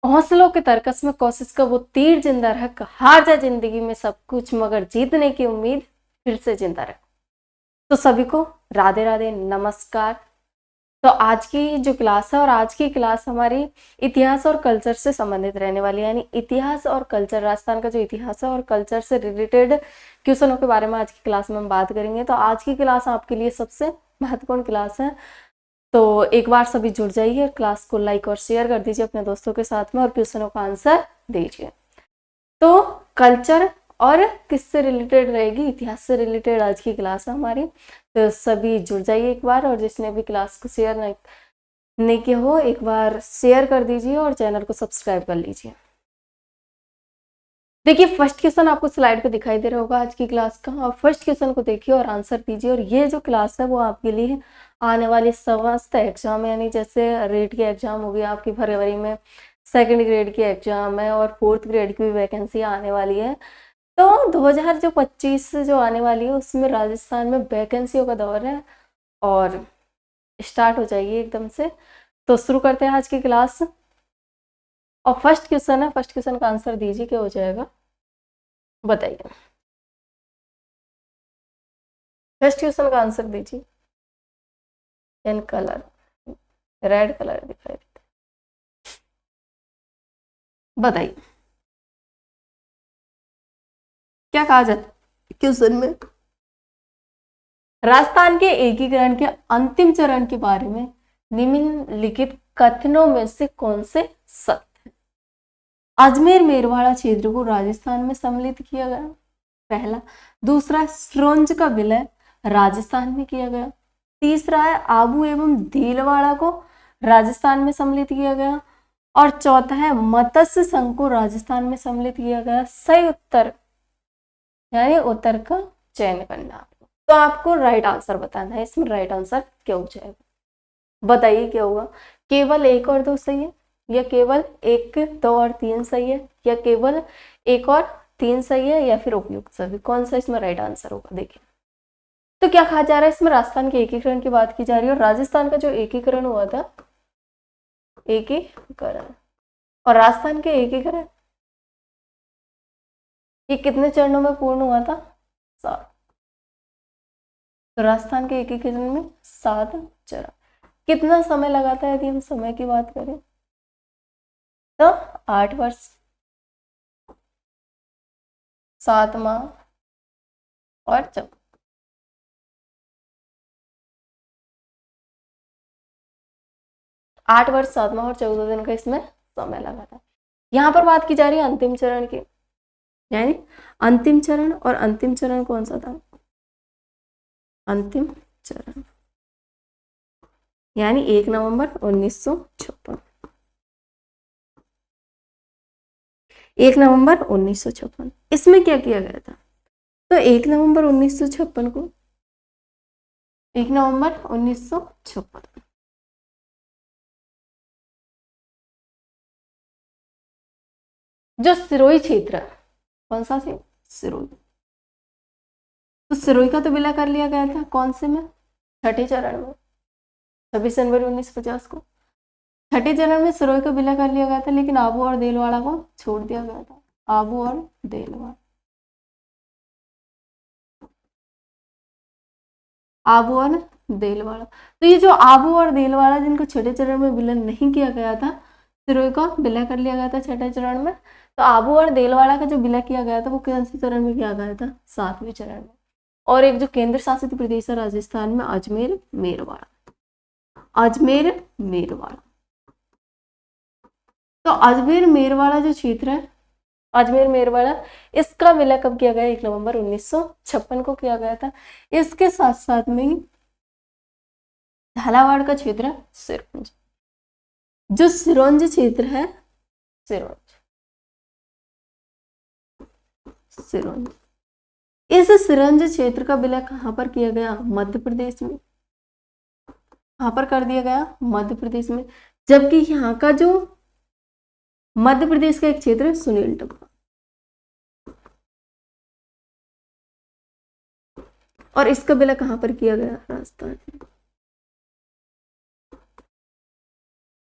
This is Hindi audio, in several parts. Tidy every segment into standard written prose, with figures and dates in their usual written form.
हौसलों के तरकस में कोशिश का वो तीर जिंदा रख, हार जा जिंदगी में सब कुछ मगर जीतने की उम्मीद फिर से जिंदा रख। तो सभी को राधे राधे, नमस्कार। तो आज की जो क्लास है, और आज की क्लास हमारी इतिहास और कल्चर से संबंधित रहने वाली है, यानी इतिहास और कल्चर, राजस्थान का जो इतिहास है और कल्चर से रिलेटेड क्वेश्चनों के बारे में आज की क्लास में हम बात करेंगे। तो आज की क्लास आपके लिए सबसे महत्वपूर्ण क्लास है, तो एक बार सभी जुड़ जाइए, क्लास को लाइक और शेयर कर दीजिए अपने दोस्तों के साथ में और क्वेश्चनों का आंसर दीजिए। तो कल्चर और किससे रिलेटेड रहेगी, इतिहास से रिलेटेड आज की क्लास है हमारी। तो सभी जुड़ जाइए एक बार, और जिसने भी क्लास को शेयर नहीं किया हो एक बार शेयर कर दीजिए और चैनल को सब्सक्राइब कर लीजिए। देखिए फर्स्ट क्वेश्चन आपको स्लाइड पे दिखाई दे रहा होगा आज की क्लास का, और फर्स्ट क्वेश्चन को देखिए और आंसर दीजिए। और ये जो क्लास है वो आपके लिए आने वाले समस्त एग्जाम, यानी जैसे रेट के एग्जाम हो गया आपकी फरवरी में, सेकंड ग्रेड की एग्जाम है और फोर्थ ग्रेड की भी वैकेंसी आने वाली है। तो 2025 जो आने वाली है उसमें राजस्थान में वैकेंसियों का दौर है और स्टार्ट हो जाएगी एकदम से। तो शुरू करते हैं आज की क्लास। और फर्स्ट क्वेश्चन है, फर्स्ट क्वेश्चन का आंसर दीजिए, क्या हो जाएगा बताइए। फर्स्ट क्वेश्चन का आंसर दीजिए। एन कलर, रेड कलर दिखाई देता है, बताइए क्या कहा जाता है क्वेश्चन में। राजस्थान के एकीकरण के अंतिम चरण के बारे में निम्नलिखित कथनों में से कौन से सत्य है। अजमेर मेरवाड़ा क्षेत्र को राजस्थान में सम्मिलित किया गया, पहला। दूसरा, सिरोंज का विलय राजस्थान में किया गया। तीसरा है, आबू एवं भीलवाड़ा को राजस्थान में सम्मिलित किया गया। और चौथा है, मत्स्य संघ को राजस्थान में सम्मिलित किया गया। सही उत्तर यानी उत्तर का चयन करना। तो आपको राइट आंसर बताना है, इसमें राइट आंसर क्या हो जाएगा बताइए क्या होगा। केवल एक और दो सही है, या केवल एक, दो और तीन सही है, या केवल एक और तीन सही है, या फिर उपयुक्त सभी, कौन सा इसमें राइट आंसर होगा। देखिए तो क्या कहा जा रहा है, इसमें राजस्थान के एकीकरण की बात की जा रही है, और राजस्थान का जो एकीकरण हुआ था, एकीकरण और राजस्थान के एकीकरण ये कितने चरणों में पूर्ण हुआ था, 7। तो राजस्थान के एकीकरण में 7 चरण। कितना समय लगा था, यदि हम समय की बात करें तो 8 वर्ष, 7 माह और 14, 8 वर्ष 7 माह और 14 दिन का इसमें समय लगा था। यहाँ पर बात की जा रही है अंतिम चरण की, यानी अंतिम चरण, और अंतिम चरण कौन सा था, अंतिम चरण यानी 1 नवंबर 1956, 1 नवंबर 1956। इसमें क्या किया गया था, तो 1 नवंबर 1956 को, 1 नवंबर 1956 जो सिरोही क्षेत्र है, कौन सा से, सिरोही, तो सिरोही का तो विलय कर लिया गया था, कौन से में, छठे चरण में, 26 जनवरी 1950 को छठे चरण में सिरोही का विलय कर लिया गया था, लेकिन आबू और देलवाड़ा को छोड़ दिया गया था, आबू और देलवाड़ा, आबू और देलवाड़ा। तो ये जो आबू और देलवाड़ा जिनको छठे चरण में विलय नहीं किया गया था, सिरोही का विलय कर लिया गया था छठे चरण में, तो आबू और देलवाड़ा का जो विलय किया गया था वो कौन से चरण में किया गया था, 7वें चरण में। और एक जो केंद्र शासित प्रदेश है राजस्थान में, अजमेर मेरवाड़ा, अजमेर मेरवाड़ा। तो अजमेर मेरवाड़ा जो क्षेत्र है, अजमेर मेरवाड़ा, इसका विलय कब किया गया, 1 नवंबर 1956 को किया गया था। इसके साथ साथ में झालावाड़ का क्षेत्र, सिरोंज, जो सिरोंज क्षेत्र है, सिरोंज, सिरोंज, इस सिरोंज क्षेत्र का विलय कहां पर किया गया, मध्य प्रदेश में, कहां पर कर दिया गया, मध्य प्रदेश में। जबकि यहाँ का जो मध्य प्रदेश का एक क्षेत्र है सुनील टप्पा, और इसका विलय कहां पर किया गया, राजस्थान में।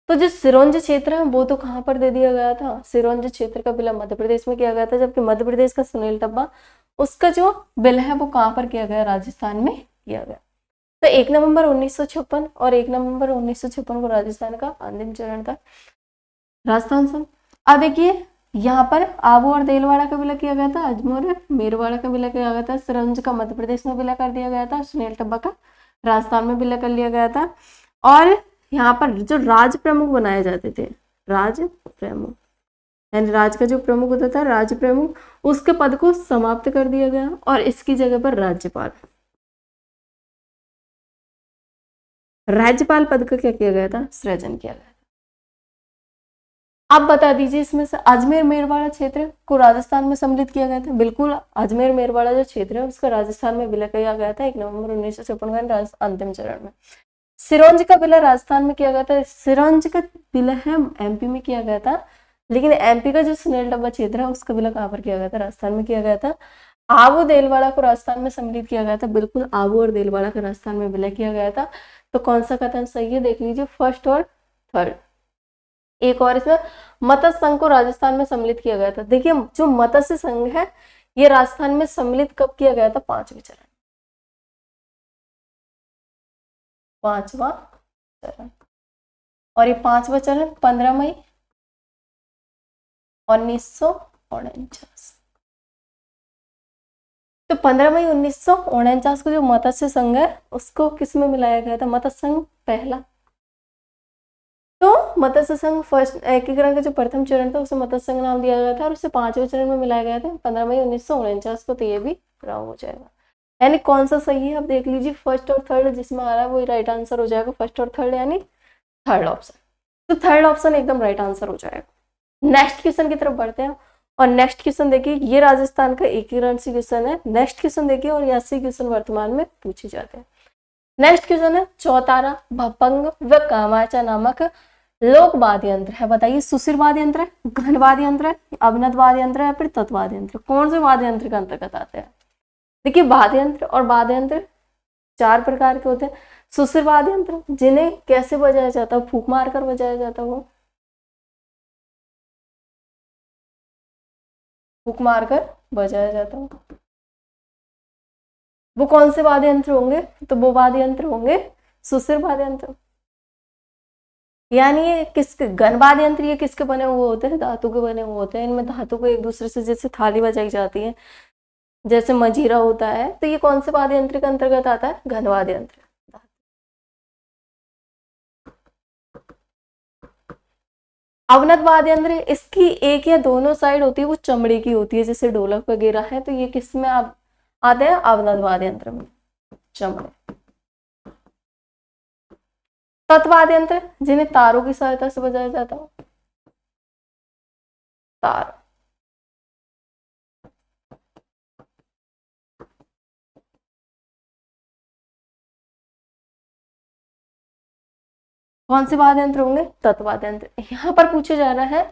तो जो सिरोंज क्षेत्र है वो तो कहाँ पर दे दिया गया था, सिरोंज क्षेत्र का विलय मध्य प्रदेश में किया गया था, जबकि मध्य प्रदेश का सुनील टब्बा उसका जो विलय है वो कहाँ पर किया गया, राजस्थान में किया गया। तो 1 नवंबर 1956 और 1 नवंबर 1956 को राजस्थान का अंतिम चरण था राजस्थान से। अब देखिए यहाँ पर आबू और देलवाड़ा का विलय किया गया था, अजमेर मेरवाड़ा का विलय किया गया था, सिरंज का मध्य प्रदेश में विलय कर दिया गया था, सुनील टब्बा का राजस्थान में विलय कर लिया गया था। और यहाँ पर जो राज प्रमुख बनाए जाते थे, राज प्रमुख यानी राज का जो प्रमुख होता था राज प्रमुख, उसके पद को समाप्त कर दिया गया और इसकी जगह पर राज्यपाल पद का क्या किया गया था, सृजन किया गया। आप बता दीजिए इसमें से अजमेर मेरवाड़ा क्षेत्र को राजस्थान में सम्मिलित किया गया था। बिल्कुल, अजमेर मेरवाड़ा जो क्षेत्र है उसका राजस्थान में विलय किया गया था 1 नवंबर 1956 में अंतिम चरण में। सिरोंज का विलय राजस्थान में किया गया था, सिरोंज का विलय है एमपी में किया गया था, लेकिन एमपी का जो सुनील टब्बा क्षेत्र है उसका विलय कहाँ पर किया गया था, राजस्थान में किया गया था। आबू देलवाड़ा को राजस्थान में सम्मिलित किया गया था, बिल्कुल आबू और देलवाड़ा को राजस्थान में विलय किया गया था। तो कौन सा कथन सही है, देख लीजिए फर्स्ट और थर्ड। एक और इसमें मत्स्य संघ को राजस्थान में सम्मिलित किया गया था। देखिए जो मत्स्य संघ है ये राजस्थान में सम्मिलित कब किया गया था, 5वें चरण, 5वां चरण। और ये 5वां चरण 15 मई 1949। तो 15 मई 1949 को जो मत्स्य संघ है उसको किस में मिलाया गया था, मत्स्य संघ पहला। तो मत्स्य संघ फर्स्ट एकीकरण का जो प्रथम चरण था उसे मत्स्य संघ नाम दिया गया था और उसे 5वें चरण में मिलाया गया था 15 मई 1949 को। तो ये भी रॉन्ग हो जाएगा। यानी कौन सा सही है, अब देख लीजिए फर्स्ट और थर्ड जिसमें आ रहा है वही राइट आंसर हो जाएगा, फर्स्ट और थर्ड यानी थर्ड ऑप्शन। तो थर्ड ऑप्शन एकदम राइट आंसर हो जाएगा। नेक्स्ट क्वेश्चन की तरफ बढ़ते हैं और नेक्स्ट क्वेश्चन देखिए, ये राजस्थान का एकीकरण से क्वेश्चन है। नेक्स्ट क्वेश्चन देखिए और ऐसे क्वेश्चन वर्तमान में पूछे जाते हैं। नेक्स्ट क्वेश्चन है, चौतारा, भपंग व कामाचा नामक लोक वाद्य यंत्र है, बताइए सुशिर वाद्य यंत्र है, घन वाद्य यंत्र है, अवनत वाद्य यंत्र है, फिर तत्वाद्य यंत्र, कौन से वाद्य यंत्र के अंतर्गत आते हैं। देखिए वाद्य यंत्र और वाद्य यंत्र 4 प्रकार के होते हैं। सुशिर वाद्य यंत्र जिन्हें कैसे बजाया जाता है, फूंक मारकर बजाया जाता है, वो फूंक मारकर बजाया जाता है, वो कौन से वाद्य यंत्र होंगे, तो वो वाद्य यंत्र होंगे सुशिर वाद्य यंत्र। यानी ये किसके, घन वाद्य यंत्र ये किसके बने हुए होते हैं, धातु के बने हुए होते हैं। इनमें धातु को एक दूसरे से जैसे थाली बजाई जाती है, जैसे मंजीरा होता है, तो ये कौन से वाद्य यंत्र के अंतर्गत आता है, घन वाद्य यंत्र। अवनत वाद्य यंत्र इसकी एक या दोनों साइड होती है, वो चमड़े की होती है, जैसे ढोलक वगैरह है, तो ये किस में आते हैं, अवनत वाद्य यंत्र में, चमड़े। तत्वाद्य यंत्र जिन्हें तारों की सहायता से बजाया जाता है, तार। कौन से वाद्य यंत्र होंगे, तत्वाद्य यंत्र। यहाँ पर पूछा जा रहा है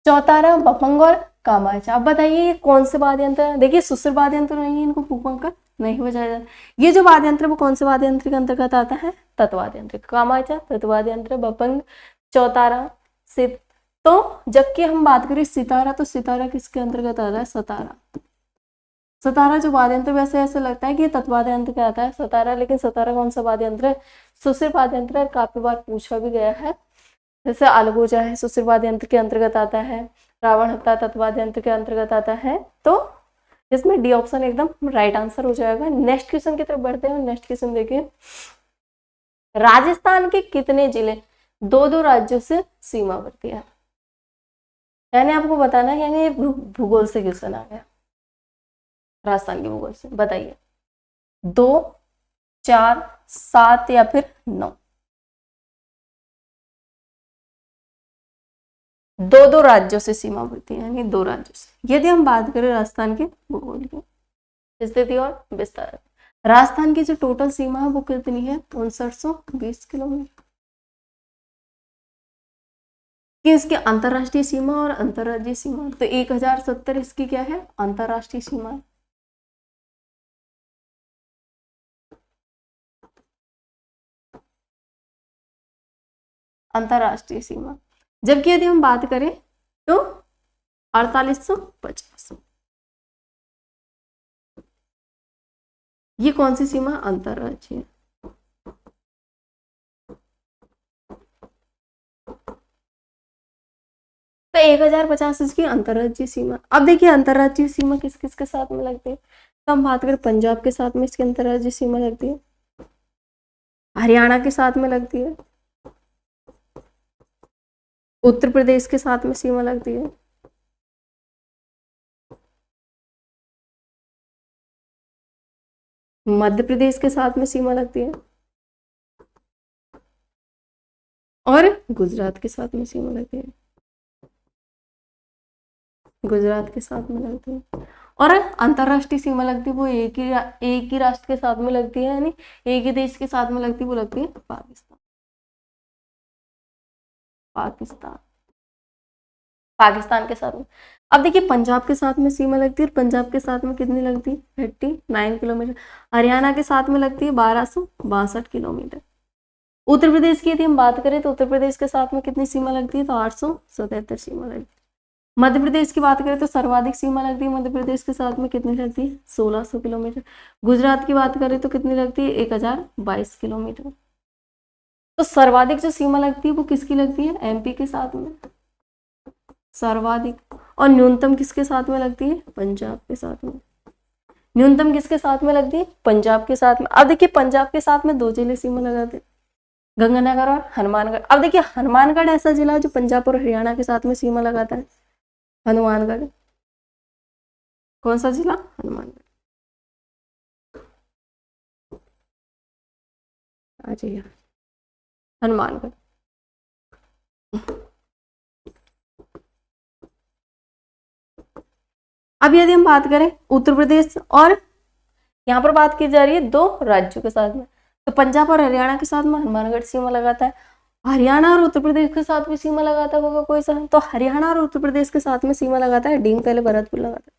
चौतारा, बपंग और कामाचा। अब बताइए ये कौन से वाद्य यंत्र है। देखिए सुशिर वाद्य यंत्र नहीं है, इनको फूंक कर नहीं बजाया जाता। ये जो वाद्य यंत्र है वो कौन से वाद्य यंत्र के अंतर्गत आता है, तत्वाद्य यंत्र। कामाचा तत्वाद्य यंत्र, बपंग चौतारा सित। तो जबकि हम बात करें सितारा, तो सितारा किसके अंतर्गत आता है, सतारा। सतारा जो वाद्य यंत्र, वैसे ऐसा लगता है कि ये तत्वाद्य यंत्र का आता है सतारा, लेकिन सतारा कौन सा वाद्य यंत्र है, सुशिर वाद्य यंत्र है। काफी बार पूछा भी गया है, जैसे अलगोजा है सुशिर वाद्य यंत्र के अंतर्गत आता है, रावण हत्ता तत्वाद्य यंत्र के अंतर्गत आता है। तो इसमें डी ऑप्शन एकदम राइट आंसर हो जाएगा। नेक्स्ट क्वेश्चन की तरफ बढ़ते हैं। नेक्स्ट क्वेश्चन देखिए, राजस्थान के कितने जिले 2-2 राज्यों से सीमावर्ती है। यानी आपको बताना है, यानी भूगोल से क्वेश्चन आ गया, राजस्थान के भूगोल से। बताइए 2, 4, 7 या फिर 9। 2-2 राज्यों से सीमावर्ती है, यानी 2 राज्यों से। यदि हम बात करें राजस्थान के भूगोल की स्थिति और विस्तार, राजस्थान की जो टोटल सीमा है वो कितनी है, 5920 किलोमीटर। कि इसकी अंतरराष्ट्रीय सीमा और अंतरराज्यीय सीमा, तो 1070 इसकी क्या है, अंतरराष्ट्रीय सीमा है। अंतरराष्ट्रीय सीमा। जबकि यदि हम बात करें तो 4850, ये कौन सी सीमा, अंतरराज्यीय। तो 1050 इसकी अंतरराज्यीय सीमा। अब देखिए अंतरराज्यीय सीमा किस किस के साथ में लगती है, तो हम बात करें पंजाब के साथ में इसकी अंतरराज्यीय सीमा लगती है, हरियाणा के साथ में लगती है, उत्तर प्रदेश के साथ में सीमा लगती है, मध्य प्रदेश के साथ में सीमा लगती है, और गुजरात के साथ में सीमा लगती है, गुजरात के साथ में लगती है। और अंतरराष्ट्रीय सीमा लगती है वो एक ही राष्ट्र के साथ में लगती है, यानी एक ही देश के साथ में लगती है, वो लगती है पाकिस्तान। पाकिस्तान पाकिस्तान के साथ में। अब देखिए पंजाब के साथ में सीमा लगती है, पंजाब के साथ में कितनी लगती है, 39 किलोमीटर। हरियाणा के साथ में लगती है 1262 किलोमीटर। उत्तर प्रदेश की यदि हम बात करें तो उत्तर प्रदेश के साथ में कितनी सीमा लगती है, तो 877 सीमा लगती है। मध्य प्रदेश की बात करें तो सर्वाधिक सीमा लगती है मध्य प्रदेश के साथ में, कितनी लगती है, 1600 किलोमीटर। गुजरात की बात करें तो कितनी लगती है, 1022 किलोमीटर। तो सर्वाधिक जो सीमा लगती है वो किसकी लगती है, एमपी के साथ में सर्वाधिक। और न्यूनतम किसके साथ में लगती है, पंजाब के साथ में। न्यूनतम किसके साथ में लगती है, पंजाब के साथ में। अब देखिए पंजाब के साथ में दो जिले सीमा लगाते हैं, गंगानगर और हनुमानगढ़। अब देखिए हनुमानगढ़ ऐसा जिला है जो पंजाब और हरियाणा के साथ में सीमा लगाता है, हनुमानगढ़। कौन सा जिला, हनुमानगढ़। आ जाइए, हनुमानगढ़। अब यदि हम बात करें उत्तर प्रदेश, और यहाँ पर बात की जा रही है दो राज्यों के साथ में, तो पंजाब और हरियाणा के साथ में हनुमानगढ़ सीमा लगाता है। हरियाणा और उत्तर प्रदेश के साथ भी सीमा लगाता होगा कोई सा, तो हरियाणा और उत्तर प्रदेश के साथ में सीमा लगाता है डींग, पहले भरतपुर लगाता है,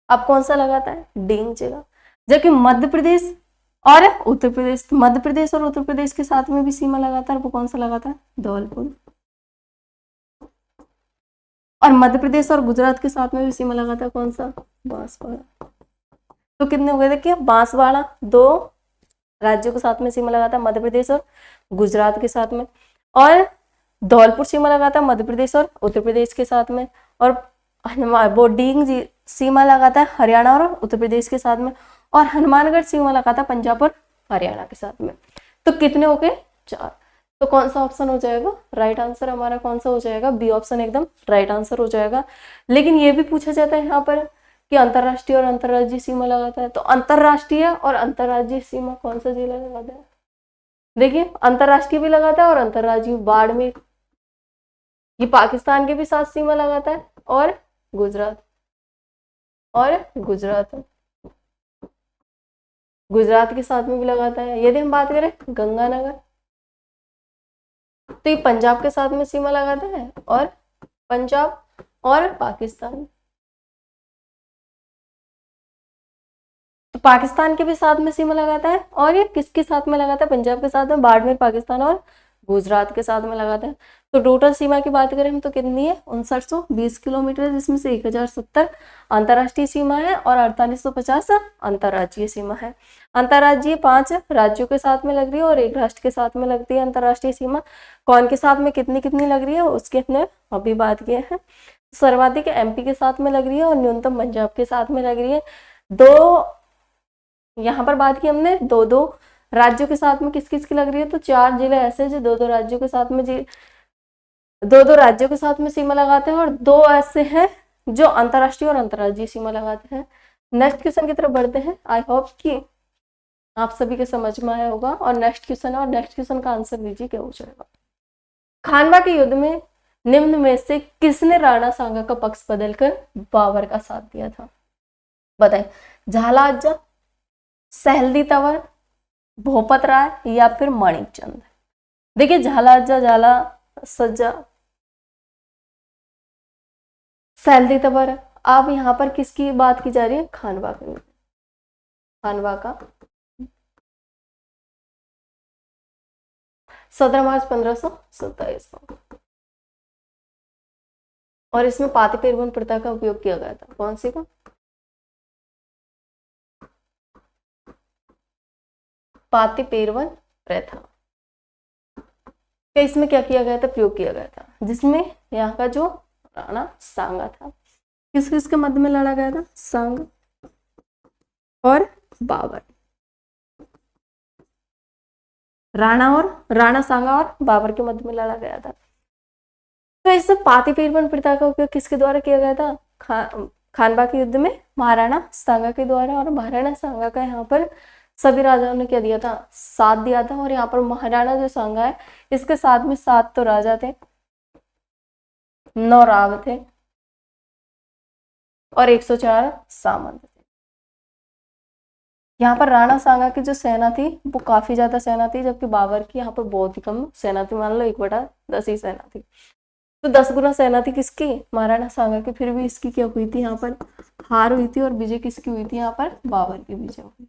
अब कौन सा लगाता है, डींग जिला। जबकि मध्य प्रदेश और उत्तर प्रदेश, मध्य प्रदेश और उत्तर प्रदेश के साथ में भी सीमा लगाता है, वो कौन सा लगाता है, धौलपुर। और मध्य प्रदेश और गुजरात के साथ में भी सीमा लगाता है, कौन सा, बांसवाड़ा। तो कितने हो गए, देखिए बांसवाड़ा दो राज्यों के साथ में सीमा लगाता है, मध्य प्रदेश और गुजरात के साथ में। और धौलपुर सीमा लगाता है मध्य प्रदेश और उत्तर प्रदेश के साथ में। और वो डींग सीमा लगाता है हरियाणा और उत्तर प्रदेश के साथ में। और हनुमानगढ़ सीमा लगाता है पंजाब और हरियाणा के साथ में। तो कितने हो गए, 4। तो कौन सा ऑप्शन हो जाएगा, राइट आंसर हमारा कौन सा हो जाएगा, बी ऑप्शन एकदम राइट आंसर हो जाएगा। लेकिन ये भी पूछा जाता है यहाँ पर कि अंतरराष्ट्रीय और अंतरराज्यीय सीमा लगाता है, तो अंतरराष्ट्रीय और अंतरराज्यीय सीमा कौन सा जिला लगाता है, देखिए अंतरराष्ट्रीय भी लगाता है और अंतरराज्यीय। बाड़मेर, ये पाकिस्तान के भी साथ सीमा लगाता है, और गुजरात, गुजरात के साथ में भी लगाता है। यदि हम बात करें गंगानगर, तो ये पंजाब के साथ में सीमा लगाता है, और पंजाब और पाकिस्तान, तो पाकिस्तान के भी साथ में सीमा लगाता है। और ये किसके साथ में लगाता है, पंजाब के साथ में, बाड़मेर पाकिस्तान और गुजरात के साथ में लगाता है। तो टोटल सीमा की बात करें हम तो कितनी है, 5920 किलोमीटर, जिसमें से 1070 अंतरराष्ट्रीय सीमा है और 4850 अंतरराज्यीय सीमा है। अंतरराज्यीय 5 राज्यों के साथ में लग रही है और एक राष्ट्र के साथ में लगती है अंतरराष्ट्रीय सीमा। कौन के साथ में कितनी कितनी लग रही है उसके हमने अभी बात किए हैं। सर्वाधिक एमपी के साथ में लग रही है और न्यूनतम पंजाब के साथ में लग रही है। दो यहाँ पर बात की हमने दो दो राज्यों के साथ में किस किस की लग रही है, तो 4 जिले ऐसे जो दो दो राज्यों के साथ में सीमा लगाते हैं, और 2 ऐसे हैं जो अंतरराष्ट्रीय और अंतरराज्यीय सीमा लगाते हैं। नेक्स्ट क्वेश्चन की तरफ बढ़ते हैं। आई होप कि आप सभी के समझ में आया होगा। और नेक्स्ट क्वेश्चन का आंसर दीजिए क्या हो जाएगा। खानवा के युद्ध में निम्न में से किसने राणा सांगा का पक्ष बदलकर बाबर का साथ दिया था, बताएं। झालाजा, सहेलदी तंवर, भूपत राय या फिर माणिकचंद। देखिए झालाजा, झाला सज्जा, सहेलदी तंवर। अब यहाँ पर किसकी बात की जा रही है, खानवा की, खानवा का। 17 मार्च 1527 को। और इसमें पाती-पेरवन प्रथा का उपयोग किया गया था। कौन सी को? पाती-पेरवन प्रथा। तो इसमें क्या किया गया था? प्रयोग किया गया था, जिसमें यहाँ का जो राणा सांगा था, किस किसके मध्य में लड़ा गया था? सांग और बाबर। राणा सांगा और बाबर के मध्य में लड़ा गया था। तो इस पाती-पेरवन प्रथा का उपयोग किसके द्वारा किया गया था? खानवा के युद्ध में महाराणा सांगा के द्वारा। और महाराणा सांगा का यहाँ पर सभी राजाओं ने क्या दिया था? साथ दिया था। और यहाँ पर महाराणा जो सांगा है, इसके साथ में 7 तो राजा थे, 9 राव थे और 104 सामंत थे। यहाँ पर राणा सांगा की जो सेना थी वो काफी ज्यादा सेना थी, जबकि बाबर की यहाँ पर बहुत ही कम सेना थी। मान लो 1/10 ही सेना थी। तो 10 गुना सेना थी किसकी? महाराणा सांगा की। फिर भी इसकी क्या हुई थी? यहाँ पर हार हुई थी। और विजय किसकी हुई थी? यहाँ पर बाबर की विजय हुई।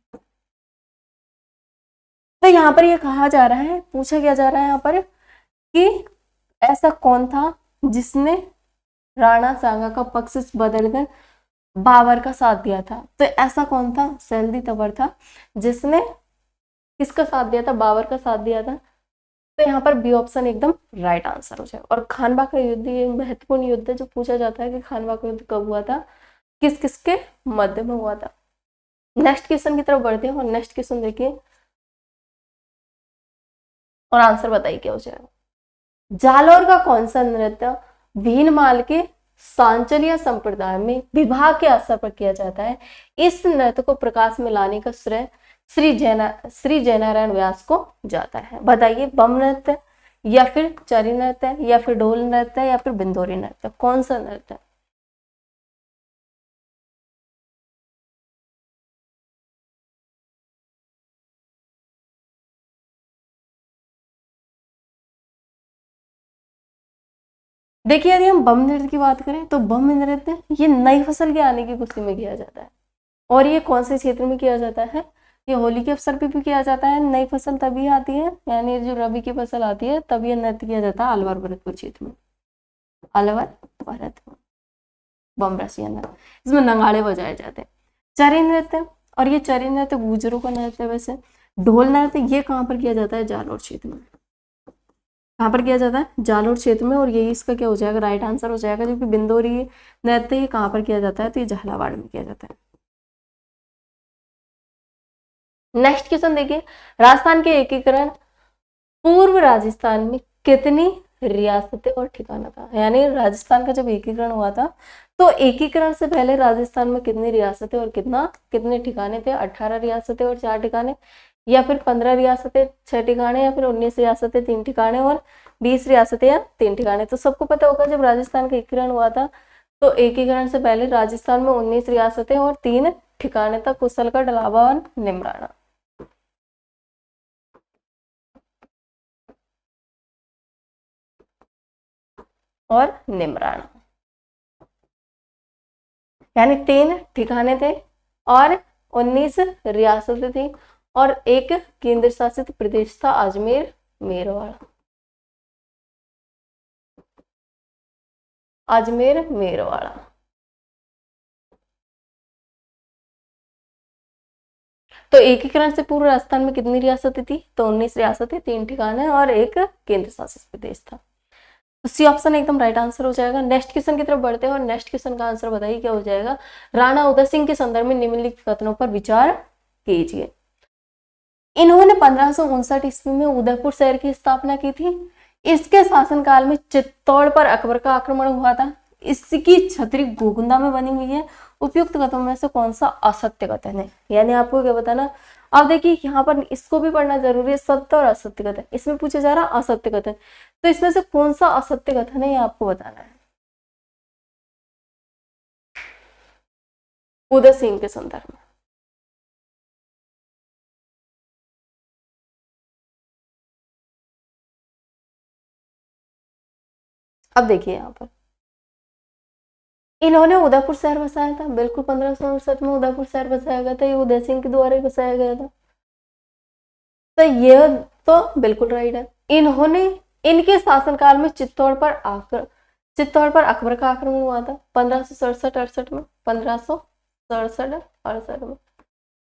तो यहाँ पर ये कहा जा रहा है, पूछा क्या जा रहा है यहाँ पर कि ऐसा कौन था जिसने राणा सांगा का पक्ष बदलकर बाबर का साथ दिया था? तो ऐसा कौन था? सैलदी तबर था, जिसने किसका साथ दिया था? बाबर का साथ दिया था। तो यहाँ पर बी ऑप्शन एकदम राइट आंसर हो जाए। और खानवा का युद्ध ये महत्वपूर्ण युद्ध है जो पूछा जाता है कि खानवा का युद्ध कब हुआ था, किस किसके मध्य में हुआ था। नेक्स्ट क्वेश्चन की तरफ बढ़ते हैं और नेक्स्ट क्वेश्चन देखिए और आंसर बताइए क्या हो जाएगा। जालौर का कौन सा नृत्य भीनमाल के सांचलिया संप्रदाय में विवाह के अवसर पर किया जाता है? इस नृत्य को प्रकाश में लाने का श्रेय श्री जयनारायण व्यास को जाता है। बताइए, बम नृत्य या फिर चरी नृत्य या फिर ढोल नृत्य या फिर बिंदोरी नृत्य, कौन सा नृत्य? देखिए, यदि हम बम नृत्य की बात करें तो बम नृत्य ये नई फसल के आने की खुशी में किया जाता है। और ये कौन से क्षेत्र में किया जाता है? ये होली के अवसर पर भी किया जाता है। नई फसल तभी आती है, यानी जो रबी की फसल आती है तब ये नृत्य किया जाता है अलवर भरतपुर क्षेत्र में। अलवर भरतपुर बम रसिया नृत्य, इसमें नगाड़े बजाए जाते हैं। चरी नृत्य, और ये चरी नृत्य गुजरों का नृत्य। वैसे ढोल नृत्य ये कहाँ पर किया जाता है? जालोर क्षेत्र में। कहाँ पर किया जाता है? जालोर क्षेत्र में। और यही इसका क्या हो जाएगा? राइट आंसर हो जाएगा। जो कि बिंदोरी नृत्य ये कहाँ पर किया जाता है? तो ये झालावाड़ में किया जाता है। नेक्स्ट क्वेश्चन देखिए, राजस्थान के एकीकरण पूर्व राजस्थान में कितनी रियासतें और ठिकाना था? यानी राजस्थान का जब एकीकरण हुआ था तो एकीकरण से पहले राजस्थान में कितनी रियासतें और कितने ठिकाने थे? 18 रियासतें और 4 ठिकाने, या फिर 15 रियासतें 6 ठिकाने, या फिर 19 रियासतें 3 ठिकाने और 20 रियासतें या 3 ठिकाने। तो सबको पता होगा जब राजस्थान का एकीकरण हुआ था तो एकीकरण से पहले राजस्थान में 19 रियासतें और 3 ठिकाने था, कुशलगढ़, इलाहाबाद और निमराना। और निमराना, यानी 3 ठिकाने थे और 19 रियासतें थी और एक केंद्र शासित प्रदेश था अजमेर मेरवाड़ा। अजमेर मेरवाड़ा। तो एकीकरण से पूर्व राजस्थान में कितनी रियासतें थी? तो 19 रियासतें, 3 ठिकाने और एक केंद्र शासित प्रदेश था। तो सी ऑप्शन एकदम राइट आंसर हो जाएगा। नेक्स्ट क्वेश्चन की तरफ बढ़ते हैं और नेक्स्ट क्वेश्चन का आंसर बताइए क्या हो जाएगा। राणा उदय सिंह के संदर्भ में निम्नलिखित कथनों पर विचार कीजिए। इन्होंने 1559 ईस्वी में उदयपुर शहर की स्थापना की थी। इसके शासनकाल में चित्तौड़ पर अकबर का आक्रमण हुआ था। इसकी छतरी गोगुंदा में बनी हुई है। उपयुक्त कथनों में से कौन सा असत्य कथन है? यानी आपको क्या बताना। अब देखिए यहाँ पर इसको भी पढ़ना जरूरी है, सत्य और असत्य कथन। इसमें पूछा जा रहा असत्य कथन, तो इसमें से कौन सा असत्य कथन है ये आपको बताना है उदय सिंह के संदर्भ में। अब देखिए यहाँ पर इन्होंने उदयपुर शहर बसाया था, बिल्कुल 1559 में उदयपुर शहर बसाया गया था। ये उदय सिंह के द्वारा ही बसाया गया था, तो ये तो बिल्कुल राइट है। इन्होंने इनके शासनकाल में चित्तौड़ पर अकबर का आक्रमण हुआ था 1567-68 में, 1567-68 में,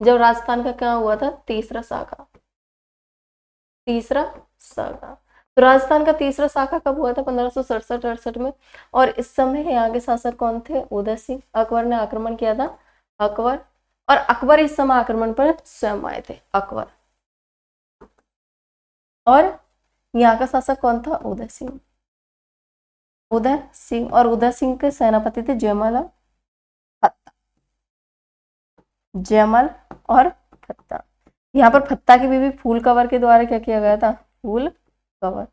जब राजस्थान का क्या हुआ था, तीसरा शाखा। तो राजस्थान का तीसरा शाखा कब हुआ था, 1567-68 में। और इस समय यहाँ के शासक कौन थे, उदय सिंह। अकबर ने आक्रमण किया था, अकबर। और अकबर इस समय आक्रमण पर स्वयं आए थे, अकबर। और यहाँ का शासक कौन था, उदय सिंह। और उदय सिंह के सेनापति थे जयमल और फत्ता। यहाँ पर फत्ता की बीवी फूल कंवर के द्वारा क्या किया गया था, फूल कंवर।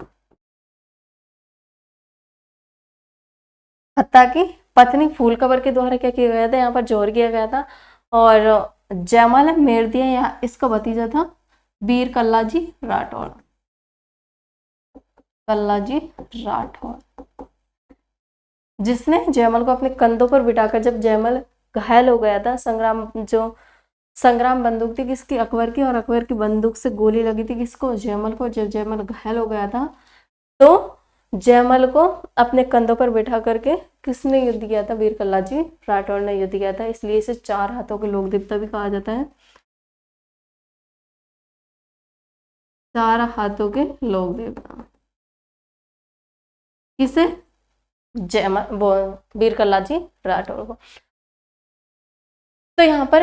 फत्ता की पत्नी फूल कंवर के द्वारा क्या किया गया था, यहाँ पर जोर किया गया था। और जयमल मेरदिया यहाँ इसका भतीजा था वीर कल्लाजी राठौड़। जिसने जयमल को अपने कंधों पर बिठाकर, जब जयमल घायल हो गया था, संग्राम बंदूक थी किसकी, अकबर की, और अकबर की बंदूक से गोली लगी थी किसको, जयमल को। जब जयमल घायल हो गया था तो जयमल को अपने कंधों पर बैठा करके किसने युद्ध किया था, वीर कल्लाजी राठौड़ ने युद्ध किया था। इसलिए इसे 4 हाथों के लोक देवता भी कहा जाता है, 4 हाथों के लोक देवता। किसे, वीर कल्लाजी राठौड़ को। तो यहाँ पर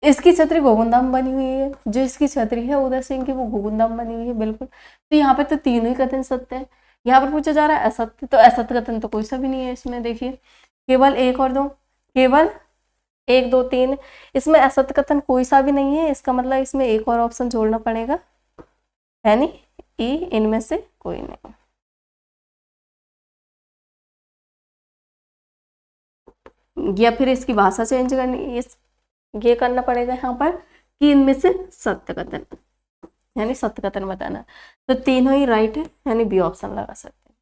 इसकी छतरी घोगुंदाम बनी हुई है, जो इसकी छतरी है उदय सिंह की, वो घोगुंदाम बनी हुई है, बिल्कुल। तो यहाँ पे तो तीनों ही कथन सत्य है। यहाँ पर पूछा जा रहा है असत्य, तो असत्य कथन तो कोई सा भी नहीं है इसमें। देखिए केवल 1 और 2, केवल 1 2 3, इसमें असत्य कथन कोई सा भी नहीं है। इसका मतलब इसमें एक और ऑप्शन जोड़ना पड़ेगा, यानी ई, इनमें से कोई नहीं। या फिर इसकी भाषा चेंज करनी, ये करना पड़ेगा यहाँ पर कि इनमें से सत्य कथन, यानी सत्य कथन बताना। तो तीनों ही राइट है, यानी बी ऑप्शन लगा सकते हैं।